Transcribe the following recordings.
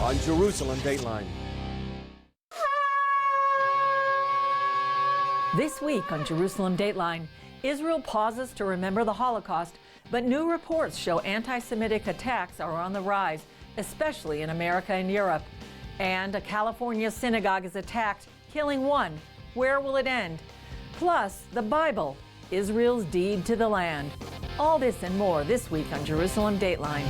on Jerusalem Dateline. This week on Jerusalem Dateline, Israel pauses to remember the Holocaust, but new reports show anti-Semitic attacks are on the rise, especially in America and Europe. And a California synagogue is attacked, killing one. Where will it end? Plus, the Bible, Israel's deed to the land. All this and more this week on Jerusalem Dateline.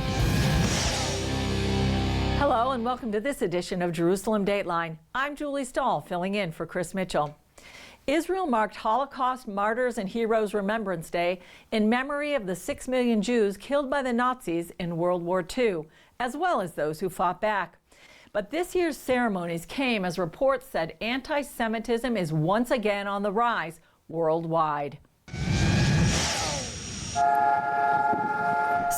Hello and welcome to this edition of Jerusalem Dateline. I'm Julie Stahl, filling in for Chris Mitchell. Israel marked Holocaust Martyrs and Heroes Remembrance Day in memory of the 6 million Jews killed by the Nazis in World War II, as well as those who fought back. But this year's ceremonies came as reports said anti-Semitism is once again on the rise worldwide.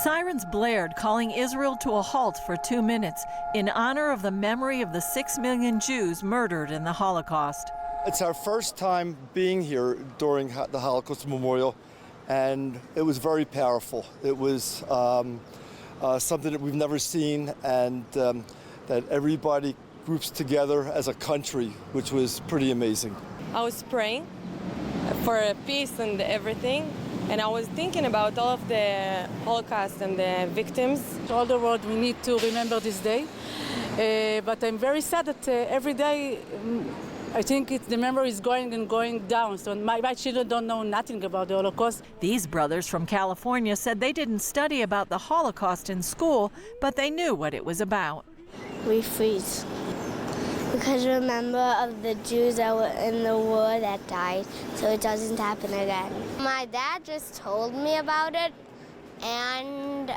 Sirens blared, calling Israel to a halt for 2 minutes in honor of the memory of the 6 million Jews murdered in the Holocaust. It's our first time being here during the Holocaust Memorial, and it was very powerful. It was something that we've never seen, and that everybody groups together as a country, which was pretty amazing. I was praying for peace and everything, and I was thinking about all of the Holocaust and the victims. All the world, we need to remember this day, but I'm very sad that every day I think the memory is going and going down. So my children don't know nothing about the Holocaust. These brothers from California said they didn't study about the Holocaust in school, but they knew what it was about. We freeze. Because remember of the Jews that were in the war that died, so it doesn't happen again. My dad just told me about it, and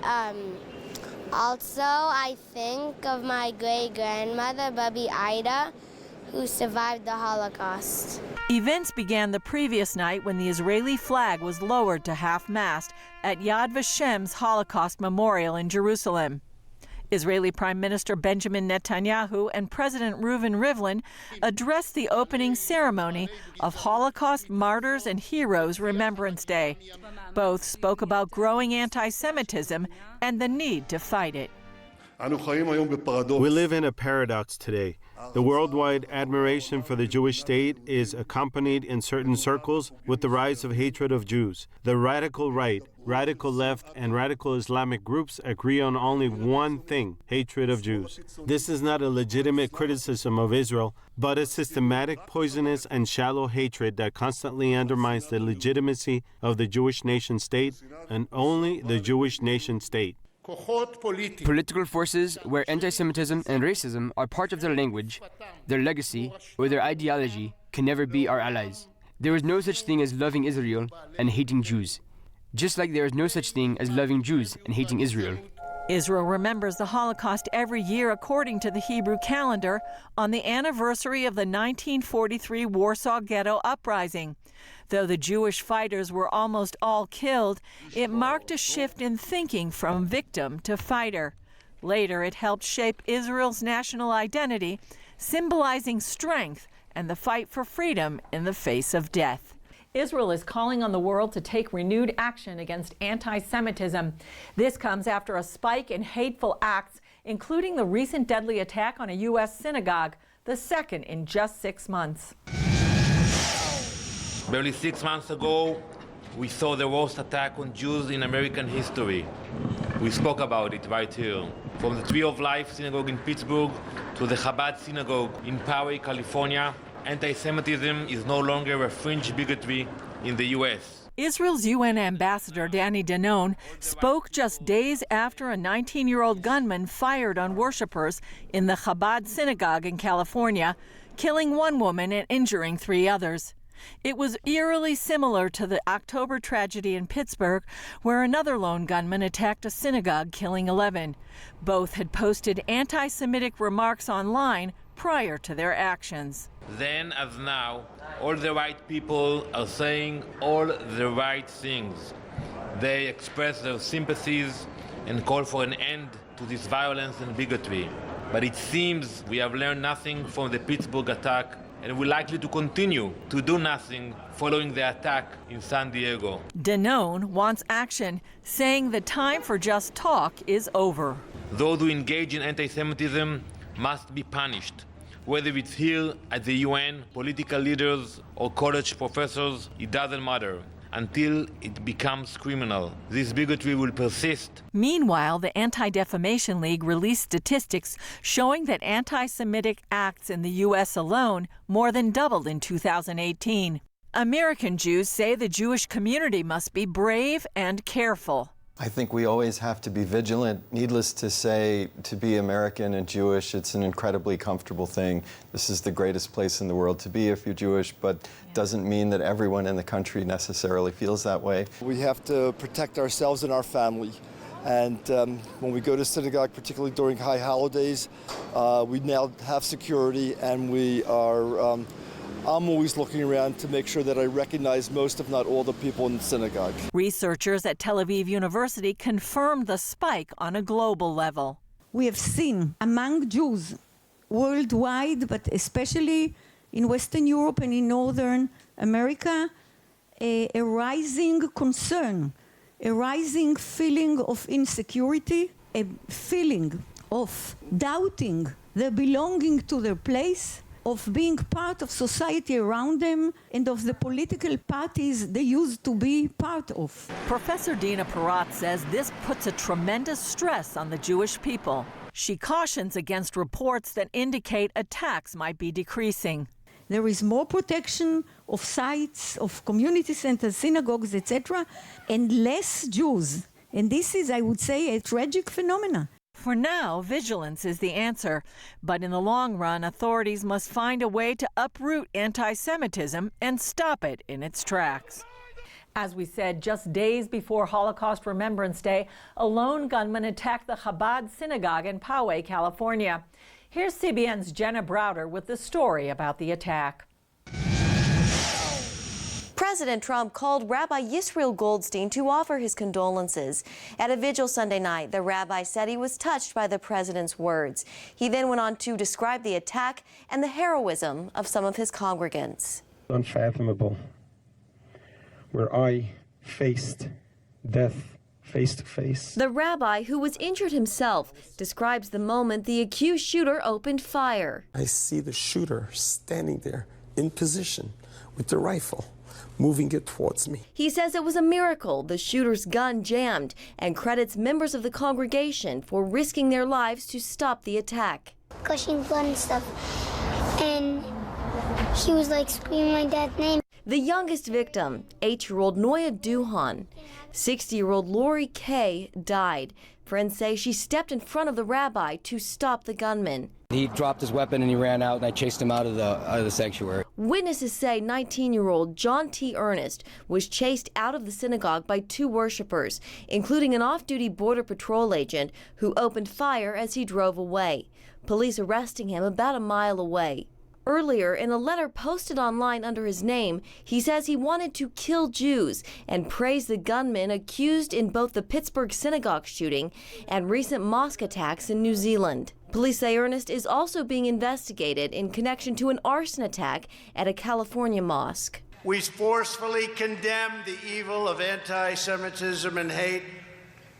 also I think of my great-grandmother, Babi Ida, who survived the Holocaust. Events began the previous night when the Israeli flag was lowered to half-mast at Yad Vashem's Holocaust Memorial in Jerusalem. Israeli Prime Minister Benjamin Netanyahu and President Reuven Rivlin addressed the opening ceremony of Holocaust Martyrs and Heroes Remembrance Day. Both spoke about growing anti-Semitism and the need to fight it. We live in a paradox today. The worldwide admiration for the Jewish state is accompanied in certain circles with the rise of hatred of Jews. The radical right, radical left, and radical Islamic groups agree on only one thing: hatred of Jews. This is not a legitimate criticism of Israel, but a systematic, poisonous, and shallow hatred that constantly undermines the legitimacy of the Jewish nation state and only the Jewish nation state. Political forces where anti-Semitism and racism are part of their language, their legacy, or their ideology can never be our allies. There is no such thing as loving Israel and hating Jews, just like there is no such thing as loving Jews and hating Israel. Israel remembers the Holocaust every year according to the Hebrew calendar on the anniversary of the 1943 Warsaw Ghetto Uprising. Though the Jewish fighters were almost all killed, it marked a shift in thinking from victim to fighter. Later, it helped shape Israel's national identity, symbolizing strength and the fight for freedom in the face of death. Israel is calling on the world to take renewed action against anti-Semitism. This comes after a spike in hateful acts, including the recent deadly attack on a U.S. synagogue, the second in just 6 months. Barely 6 months ago, we saw the worst attack on Jews in American history. We spoke about it right here. From the Tree of Life Synagogue in Pittsburgh to the Chabad Synagogue in Poway, California, anti-Semitism is no longer a fringe bigotry in the U.S. Israel's UN ambassador Danny Danon spoke just days after a 19-year-old gunman fired on worshipers in the Chabad synagogue in California, killing one woman and injuring 3 others. It was eerily similar to the October tragedy in Pittsburgh, where another lone gunman attacked a synagogue, killing 11. Both had posted anti-Semitic remarks online prior to their actions. Then, as now, all the right people are saying all the right things. They express their sympathies and call for an end to this violence and bigotry. But it seems we have learned nothing from the Pittsburgh attack, and we're likely to continue to do nothing following the attack in San Diego. Danon wants action, saying the time for just talk is over. Those who engage in anti-Semitism must be punished. Whether it's here at the UN, political leaders, or college professors, it doesn't matter. Until it becomes criminal, this bigotry will persist. Meanwhile, the Anti-Defamation League released statistics showing that anti-Semitic acts in the U.S. alone more than doubled in 2018. American Jews say the Jewish community must be brave and careful. I think we always have to be vigilant. Needless to say, to be American and Jewish, it's an incredibly comfortable thing. This is the greatest place in the world to be if you're Jewish, but doesn't mean that everyone in the country necessarily feels that way. We have to protect ourselves and our family. And when we go to synagogue, particularly during high holidays, we now have security, and I'm always looking around to make sure that I recognize most, if not all, the people in the synagogue. Researchers at Tel Aviv University confirmed the spike on a global level. We have seen among Jews worldwide, but especially in Western Europe and in Northern America, a rising concern, a rising feeling of insecurity, a feeling of doubting their belonging to their place, of being part of society around them, and of the political parties they used to be part of. Professor Dina Porat says this puts a tremendous stress on the Jewish people. She cautions against reports that indicate attacks might be decreasing. There is more protection of sites, of community centers, synagogues, etc., and less Jews. And this is, I would say, a tragic phenomenon. For now, vigilance is the answer. But in the long run, authorities must find a way to uproot anti-Semitism and stop it in its tracks. As we said, just days before Holocaust Remembrance Day, a lone gunman attacked the Chabad synagogue in Poway, California. Here's CBN's Jenna Browder with the story about the attack. President Trump called Rabbi Yisrael Goldstein to offer his condolences. At a vigil Sunday night, the rabbi said he was touched by the president's words. He then went on to describe the attack and the heroism of some of his congregants. Unfathomable, where I faced death face to face. The rabbi, who was injured himself, describes the moment the accused shooter opened fire. I see the shooter standing there in position with the rifle, moving it towards me. He says it was a miracle the shooter's gun jammed, and credits members of the congregation for risking their lives to stop the attack. Gushing blood and stuff. And he was like screaming my dad's name. The youngest victim, 8-year-old Noya Duhan. 60-year-old Lori Kay died. Friends say she stepped in front of the rabbi to stop the gunman. He dropped his weapon and he ran out, and I chased him out of the sanctuary. Witnesses say 19-year-old John T. Ernest was chased out of the synagogue by 2 worshipers, including an off-duty Border Patrol agent who opened fire as he drove away. Police arresting him about a mile away. Earlier, in a letter posted online under his name, he says he wanted to kill Jews and praised the gunman accused in both the Pittsburgh synagogue shooting and recent mosque attacks in New Zealand. Police say Ernest is also being investigated in connection to an arson attack at a California mosque. We forcefully condemn the evil of anti-Semitism and hate,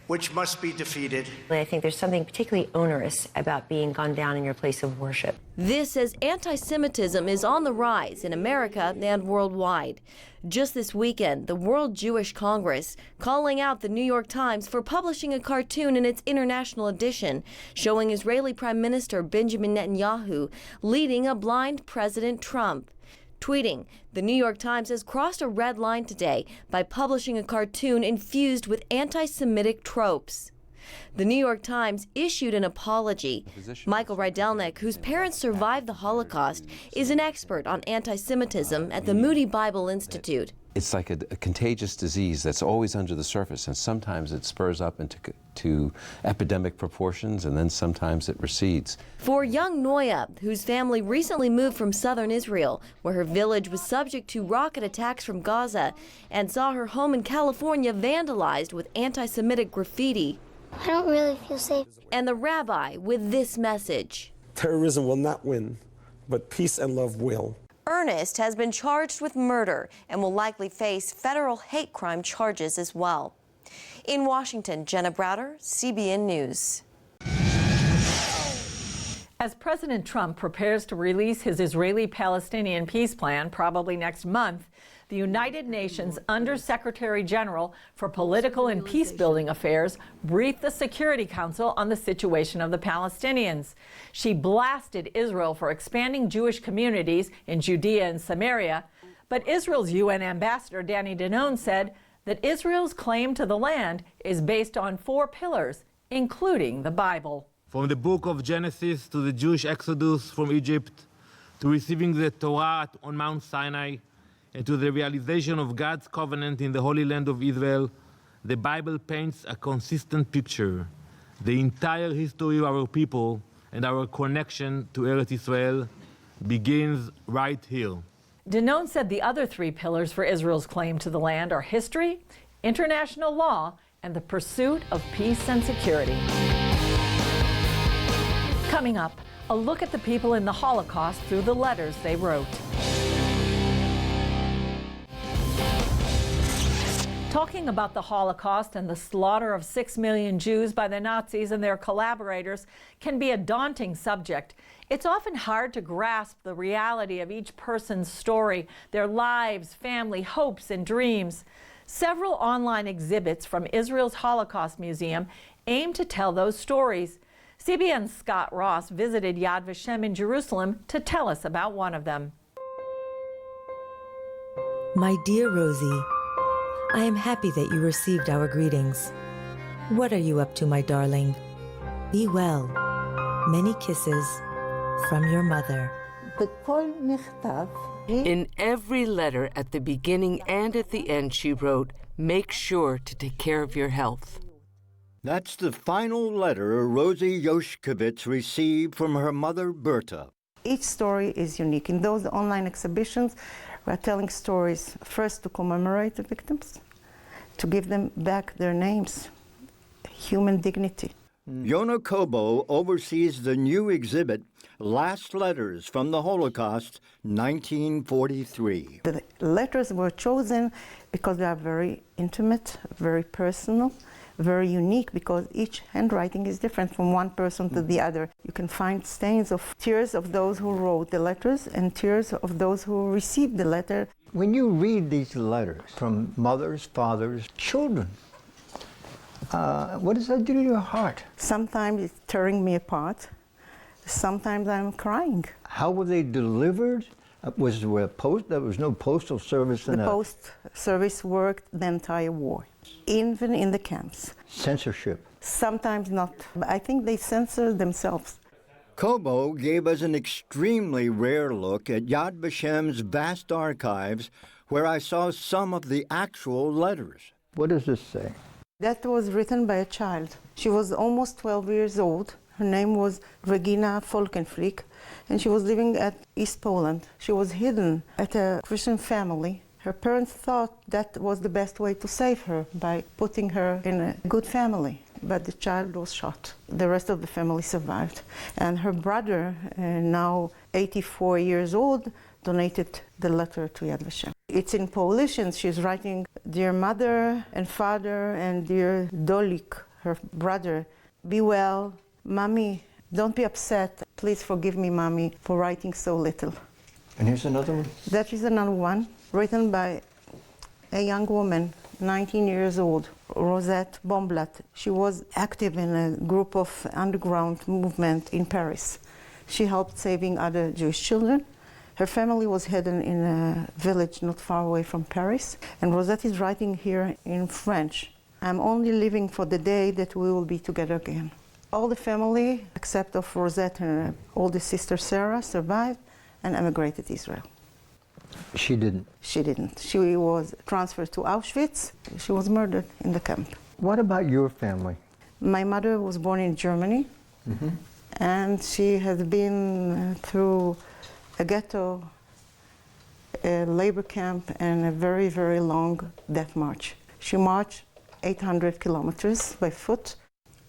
which must be defeated. I think there's something particularly onerous about being gunned down in your place of worship. This says anti-Semitism is on the rise in America and worldwide. Just this weekend, the World Jewish Congress calling out the New York Times for publishing a cartoon in its international edition showing Israeli Prime Minister Benjamin Netanyahu leading a blind President Trump. Tweeting, the New York Times has crossed a red line today by publishing a cartoon infused with anti-Semitic tropes. The New York Times issued an apology. Michael Rydelnik, whose parents survived the Holocaust, is an expert on anti-Semitism at the Moody Bible Institute. It's like a contagious disease that's always under the surface, and sometimes it spurs up into epidemic proportions, and then sometimes it recedes. For young Noya, whose family recently moved from southern Israel, where her village was subject to rocket attacks from Gaza, and saw her home in California vandalized with anti-Semitic graffiti. I don't really feel safe. And the rabbi with this message. Terrorism will not win, but peace and love will. Ernest has been charged with murder and will likely face federal hate crime charges as well. In Washington, Jenna Browder, CBN News. As President Trump prepares to release his Israeli-Palestinian peace plan, probably next month, the United Nations Under-Secretary General for Political and Peace-Building Affairs briefed the Security Council on the situation of the Palestinians. She blasted Israel for expanding Jewish communities in Judea and Samaria, but Israel's UN ambassador Danny Danon said that Israel's claim to the land is based on 4 pillars, including the Bible. From the book of Genesis to the Jewish exodus from Egypt, to receiving the Torah on Mount Sinai, and to the realization of God's covenant in the Holy Land of Israel, the Bible paints a consistent picture. The entire history of our people and our connection to Eretz Israel begins right here. Danon said the other 3 pillars for Israel's claim to the land are history, international law, and the pursuit of peace and security. Coming up, a look at the people in the Holocaust through the letters they wrote. Talking about the Holocaust and the slaughter of 6 million Jews by the Nazis and their collaborators can be a daunting subject. It's often hard to grasp the reality of each person's story, their lives, family, hopes, and dreams. Several online exhibits from Israel's Holocaust Museum aim to tell those stories. CBN's Scott Ross visited Yad Vashem in Jerusalem to tell us about one of them. My dear Rosie, I am happy that you received our greetings. What are you up to, my darling? Be well. Many kisses from your mother. In every letter at the beginning and at the end, she wrote, "Make sure to take care of your health." That's the final letter Rosie Yoshkovitz received from her mother, Berta. Each story is unique. In those online exhibitions, we're telling stories first to commemorate the victims, to give them back their names, human dignity. Yona Kobo oversees the new exhibit, Last Letters from the Holocaust, 1943. The letters were chosen because they are very intimate, very personal, very unique, because each handwriting is different from one person to the other. You can find stains of tears of those who wrote the letters and tears of those who received the letter. When you read these letters from mothers, fathers, children, what does that do to your heart? Sometimes it's tearing me apart. Sometimes I'm crying. How were they delivered? Was there was no postal service? The post service worked the entire war, even in the camps. Censorship? Sometimes not. But I think they censored themselves. Kobo gave us an extremely rare look at Yad Vashem's vast archives, where I saw some of the actual letters. What does this say? That was written by a child. She was almost 12 years old. Her name was Regina Folkenflick, and she was living at East Poland. She was hidden at a Christian family. Her parents thought that was the best way to save her, by putting her in a good family. But the child was shot. The rest of the family survived. And her brother, now 84 years old, donated the letter to Yad Vashem. It's in Polish, and she's writing, "Dear mother and father and dear Dolik," her brother, "be well. Mommy, don't be upset. Please forgive me, Mommy, for writing so little." And here's another one. That is another one, written by a young woman, 19 years old, Rosette Bomblat. She was active in a group of underground movement in Paris. She helped saving other Jewish children. Her family was hidden in a village not far away from Paris. And Rosette is writing here in French, "I'm only living for the day that we will be together again." All the family, except of Rosette and her oldest sister Sarah, survived and emigrated to Israel. She didn't? She didn't. She was transferred to Auschwitz. She was murdered in the camp. What about your family? My mother was born in Germany, and she has been through a ghetto, a labor camp, and a very, very long death march. She marched 800 kilometers by foot.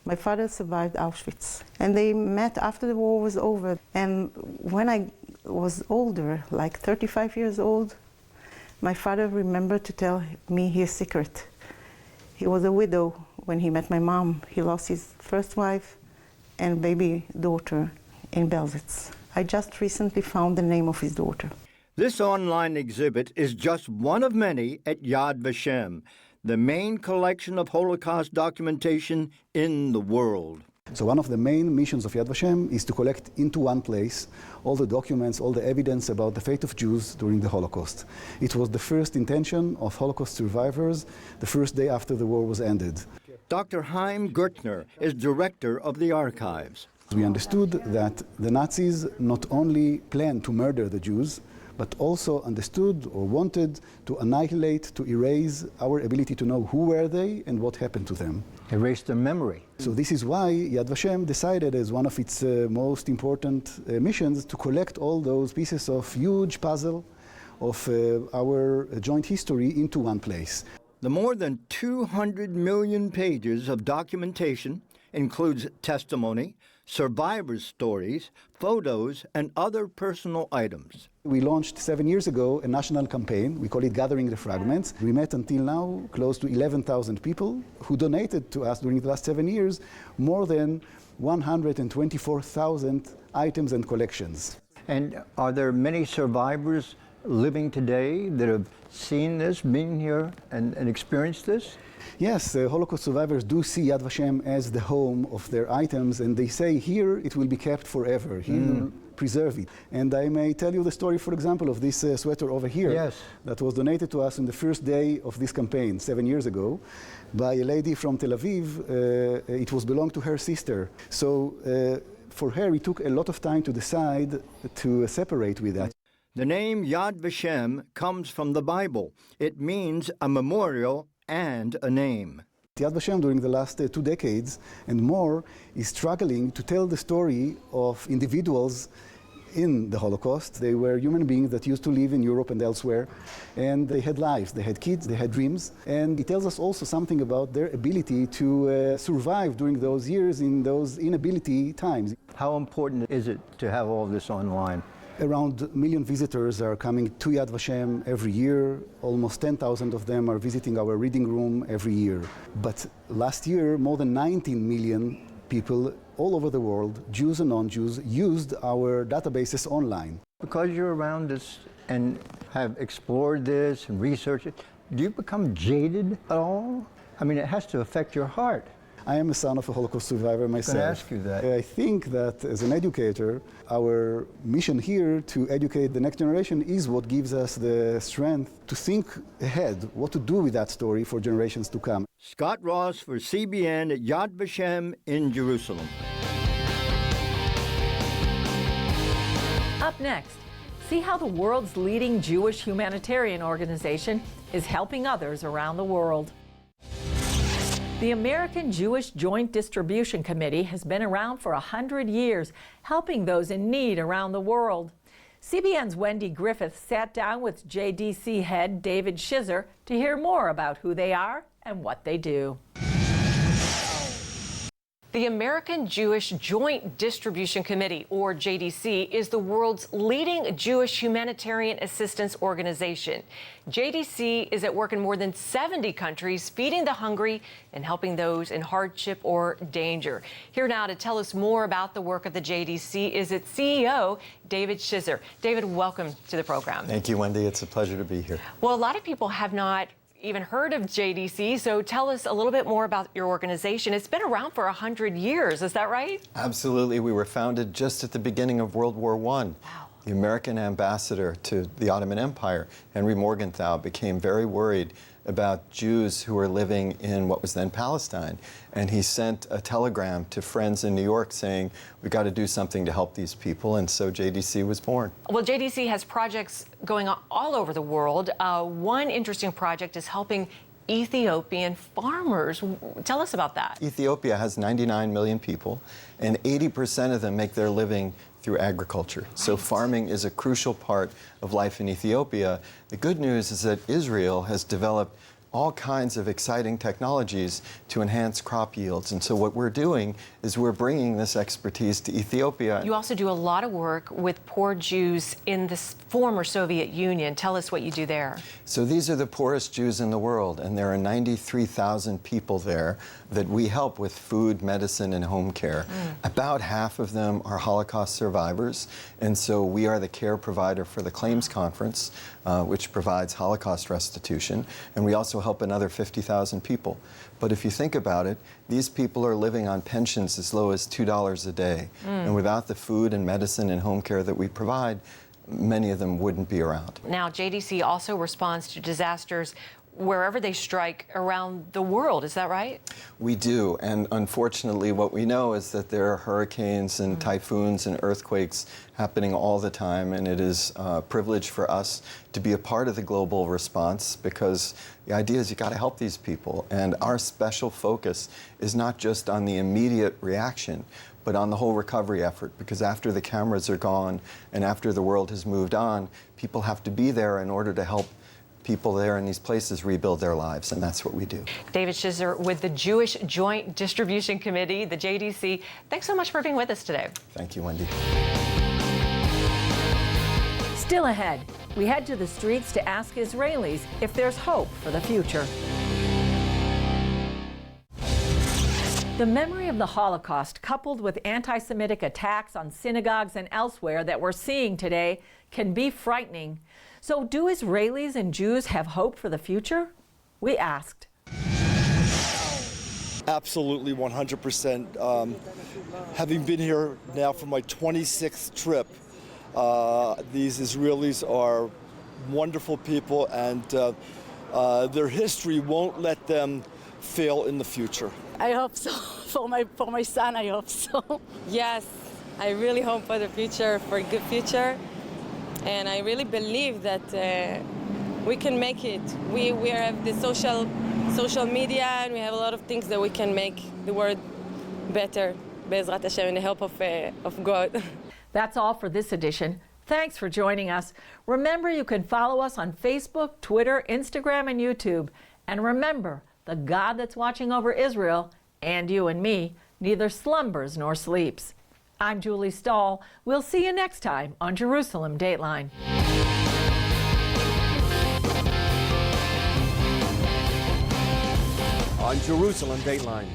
My father survived Auschwitz, and they met after the war was over. And when I was older, like 35 years old, my father remembered to tell me his secret. He was a widow when he met my mom. He lost his first wife and baby daughter in Belzitz. I just recently found the name of his daughter. This online exhibit is just one of many at Yad Vashem, the main collection of Holocaust documentation in the world. So one of the main missions of Yad Vashem is to collect into one place all the documents, all the evidence about the fate of Jews during the Holocaust. It was the first intention of Holocaust survivors the first day after the war was ended. Dr. Chaim Gertner is director of the archives. We understood that the Nazis not only planned to murder the Jews, but also understood or wanted to annihilate, to erase our ability to know who were they and what happened to them. Erase their memory. So this is why Yad Vashem decided as one of its most important missions to collect all those pieces of huge puzzle of our joint history into one place. The more than 200 million pages of documentation includes testimony, survivors' stories, photos, and other personal items. We launched 7 years ago a national campaign. We call it Gathering the Fragments. We met until now close to 11,000 people who donated to us during the last 7 years more than 124,000 items and collections. And are there many survivors living today that have seen this, been here, and experienced this? Yes, Holocaust survivors do see Yad Vashem as the home of their items, and they say here it will be kept forever. He will preserve it. And I may tell you the story, for example, of this sweater over here. Yes. That was donated to us on the first day of this campaign 7 years ago by a lady from Tel Aviv. It was belonged to her sister. So for her, it took a lot of time to decide to separate with that. The name Yad Vashem comes from the Bible. It means a memorial and a name. Yad Vashem during the last 2 decades and more is struggling to tell the story of individuals in the Holocaust. They were human beings that used to live in Europe and elsewhere, and they had lives, they had kids, they had dreams, and it tells us also something about their ability to survive during those years in those inability times. How important is it to have all this online? Around 1 million visitors are coming to Yad Vashem every year. Almost 10,000 of them are visiting our reading room every year. But last year, more than 19 million people all over the world, Jews and non-Jews, used our databases online. Because you're around this and have explored this and researched it, do you become jaded at all? I mean, it has to affect your heart. I am a son of a Holocaust survivor myself. I was going to ask you that. I think that as an educator, our mission here to educate the next generation is what gives us the strength to think ahead, what to do with that story for generations to come. Scott Ross for CBN at Yad Vashem in Jerusalem. Up next, see how the world's leading Jewish humanitarian organization is helping others around the world. The American Jewish Joint Distribution Committee has been around for 100 years, helping those in need around the world. CBN's Wendy Griffith sat down with JDC head David Shizer to hear more about who they are and what they do. The American Jewish Joint Distribution Committee, or JDC, is the world's leading Jewish humanitarian assistance organization. JDC is at work in more than 70 countries, feeding the hungry and helping those in hardship or danger. Here now to tell us more about the work of the JDC is its CEO, David Shizer. David, welcome to the program. Thank you, Wendy. It's a pleasure to be here. Well, a lot of people have not even heard of JDC, so tell us a little bit more about your organization. It's been around for 100 years, is that right? Absolutely. We were founded just at the beginning of World War I. Wow. The American ambassador to the Ottoman Empire, Henry Morgenthau, became very worried about Jews who were living in what was then Palestine. And he sent a telegram to friends in New York saying, we've got to do something to help these people. And so JDC was born. Well, JDC has projects going on all over the world. One interesting project is helping Ethiopian farmers. Tell us about that. Ethiopia has 99 million people, and 80% of them make their living through agriculture. Right. So farming is a crucial part of life in Ethiopia. The good news is that Israel has developed all kinds of exciting technologies to enhance crop yields. And so what we're doing is we're bringing this expertise to Ethiopia. You also do a lot of work with poor Jews in the former Soviet Union. Tell us what you do there. So these are the poorest Jews in the world, and there are 93,000 people there that we help with food, medicine, and home care. About half of them are Holocaust survivors, and so we are the care provider for the Claims Conference, which provides Holocaust restitution, and we also help another 50,000 people. But if you think about it, these people are living on pensions as low as $2 a day, and without the food and medicine and home care that we provide, many of them wouldn't be around. Now, JDC also responds to disasters wherever they strike around the world. Is that right? We do, and unfortunately what we know is that there are hurricanes and typhoons and earthquakes happening all the time, and it is a privilege for us to be a part of the global response, because the idea is you got to help these people, and our special focus is not just on the immediate reaction, but on the whole recovery effort, because after the cameras are gone and after the world has moved on, people have to be there in order to help people there in these places rebuild their lives, and that's what we do. David Shizer with the Jewish Joint Distribution Committee, the JDC. Thanks so much for being with us today. Thank you, Wendy. Still ahead, we head to the streets to ask Israelis if there's hope for the future. The memory of the Holocaust, coupled with anti-Semitic attacks on synagogues and elsewhere that we're seeing today, can be frightening. So do Israelis and Jews have hope for the future? We asked. Absolutely, 100%. Having been here now for my 26th trip, these Israelis are wonderful people, and their history won't let them fail in the future. I hope so. For my son, I hope so. Yes, I really hope for the future, for a good future. And I really believe that we can make it. We have the social media, and we have a lot of things that we can make the world better, Be'ezrat Hashem, in the help of God. That's all for this edition. Thanks for joining us. Remember, you can follow us on Facebook, Twitter, Instagram, and YouTube. And remember, the God that's watching over Israel, and you and me, neither slumbers nor sleeps. I'm Julie Stahl. We'll see you next time on Jerusalem Dateline. On Jerusalem Dateline.